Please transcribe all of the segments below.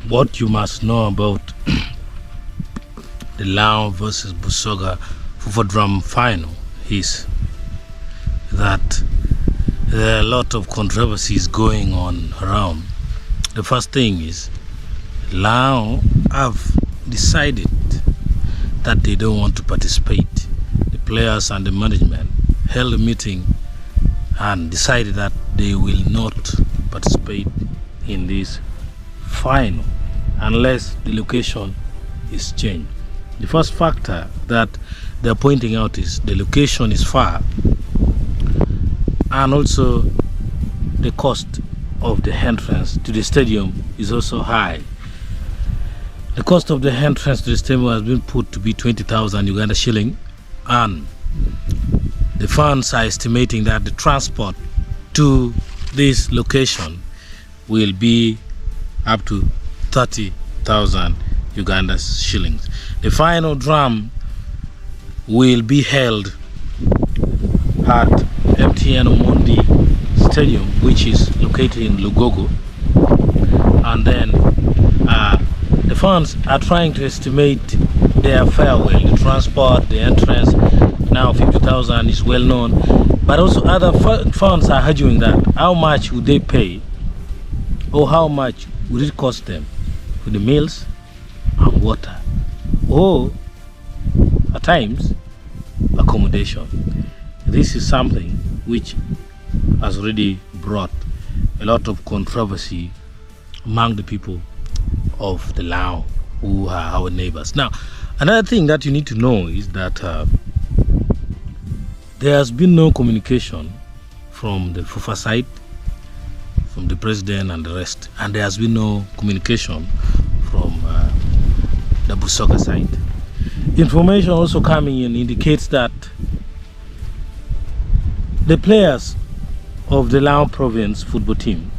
what you must know about the Lango versus Basoga FUFA drum final is that there are a lot of controversies going on around. The first thing is Lango have decided that they don't want to participate. The players and the management held a meeting and decided that they will not participate in this final unless the location is changed. The first factor that they're pointing out is the location is far, and also the cost of the entrance to the stadium is also high. The cost of the entrance to the stadium has been put to be 20,000 Uganda shilling, and the funds are estimating that the transport to this location will be up to 30,000 Uganda shillings. The final drum will be held at MTN Omondi Stadium, which is located in Lugogo, and then the funds are trying to estimate their farewell, the transport, the entrance. Now 50,000 is well known, but also other funds are arguing that how much would they pay, or how much would it cost them for the meals and water, or at times accommodation. This is something which has already brought a lot of controversy among the people of the Lango, who are our neighbors. Now, another thing that you need to know is that there has been no communication from the FUFA side, from the president and the rest, and there has been no communication from the Basoga side. Information also coming in indicates that the players of the Lango province football team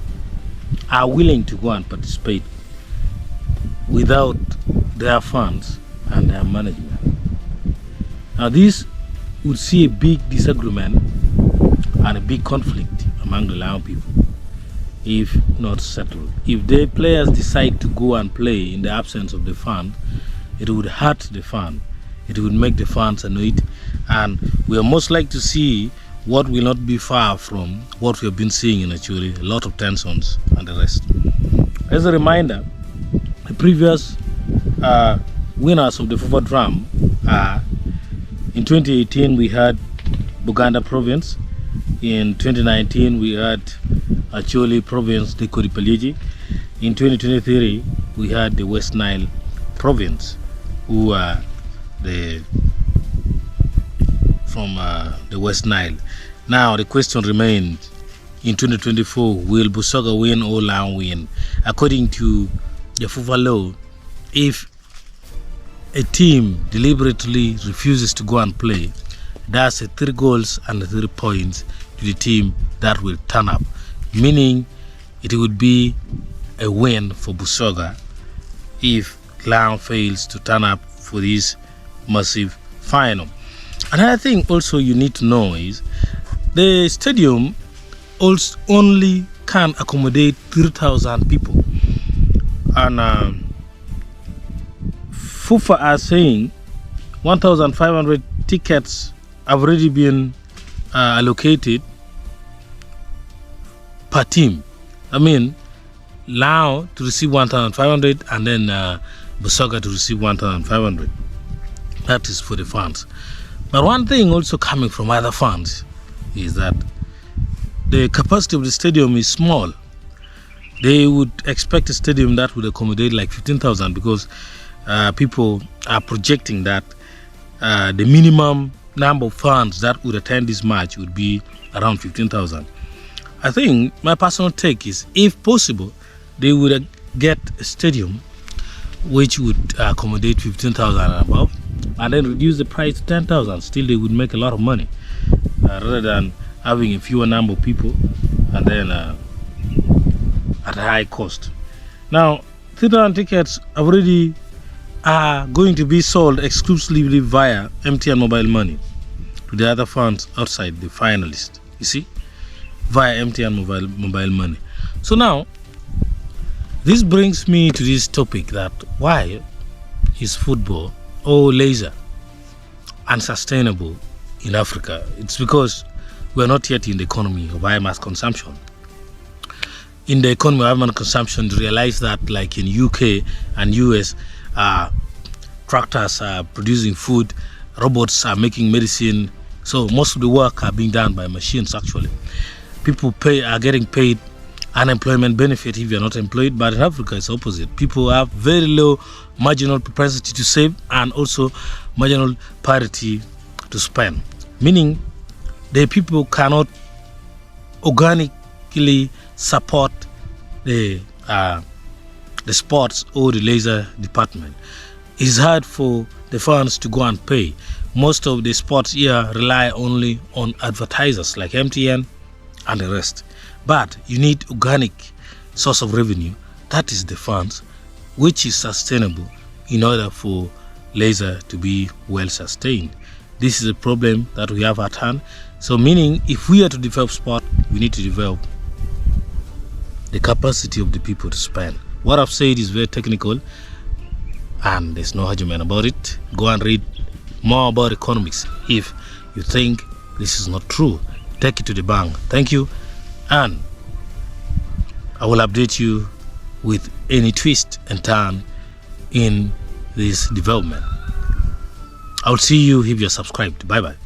are willing to go and participate without their funds and their management. Now this would see a big disagreement and a big conflict among the Lango people if not settled. If the players decide to go and play in the absence of the fund, it would hurt the fund. It would make the fans annoyed, and we are most likely to see what will not be far from what we have been seeing in Acholi, a lot of tensions and the rest. As a reminder, the previous winners of the FUFA drum are, in 2018 we had Baganda province, in 2019 we had Acholi province, the Koripaliji. In 2023 we had the West Nile province, who are from the West Nile. Now the question remains, in 2024, will Basoga win or Lango win? According to the FUFA law, if a team deliberately refuses to go and play, that's 3 goals and 3 points to the team that will turn up, meaning it would be a win for Basoga if Lango fails to turn up for this massive final. Another thing also you need to know is the stadium also only can accommodate 3,000 people, and FUFA are saying 1,500 tickets have already been allocated per team. I mean, Lango to receive 1,500 and then Basoga to receive 1,500. That is for the fans. But one thing also coming from other fans is that the capacity of the stadium is small. They would expect a stadium that would accommodate like 15,000, because people are projecting that the minimum number of fans that would attend this match would be around 15,000. I think my personal take is, if possible, they would get a stadium which would accommodate 15,000 and above, and then reduce the price to 10,000. Still, they would make a lot of money rather than having a fewer number of people and then at a high cost. Now, 3,000 tickets already are going to be sold exclusively via MTN mobile money to the other fans outside the finalists. You see, via MTN mobile money. So now, This brings me to this topic that why is football or laser unsustainable in Africa? It's because we're not yet in the economy of biomass consumption. In the economy of biomass consumption, realize that like in UK and US, tractors are producing food, robots are making medicine, so most of the work are being done by machines actually. People are getting paid unemployment benefit if you're not employed, but in Africa it's opposite. People have very low marginal propensity to save and also marginal parity to spend, meaning the people cannot organically support the sports or the laser department. It's hard for the funds to go and pay. Most of the sports here rely only on advertisers like MTN and the rest. But you need organic source of revenue, that is the funds, which is sustainable in order for laser to be well sustained. This is a problem that we have at hand. So meaning if we are to develop sport, we need to develop the capacity of the people to spend. What I've said is very technical and there's no argument about it. Go and read more about economics. If you think this is not true, take it to the bank. Thank you, and I will update you with any twist and turn in this development. I'll see you if you're subscribed. Bye bye.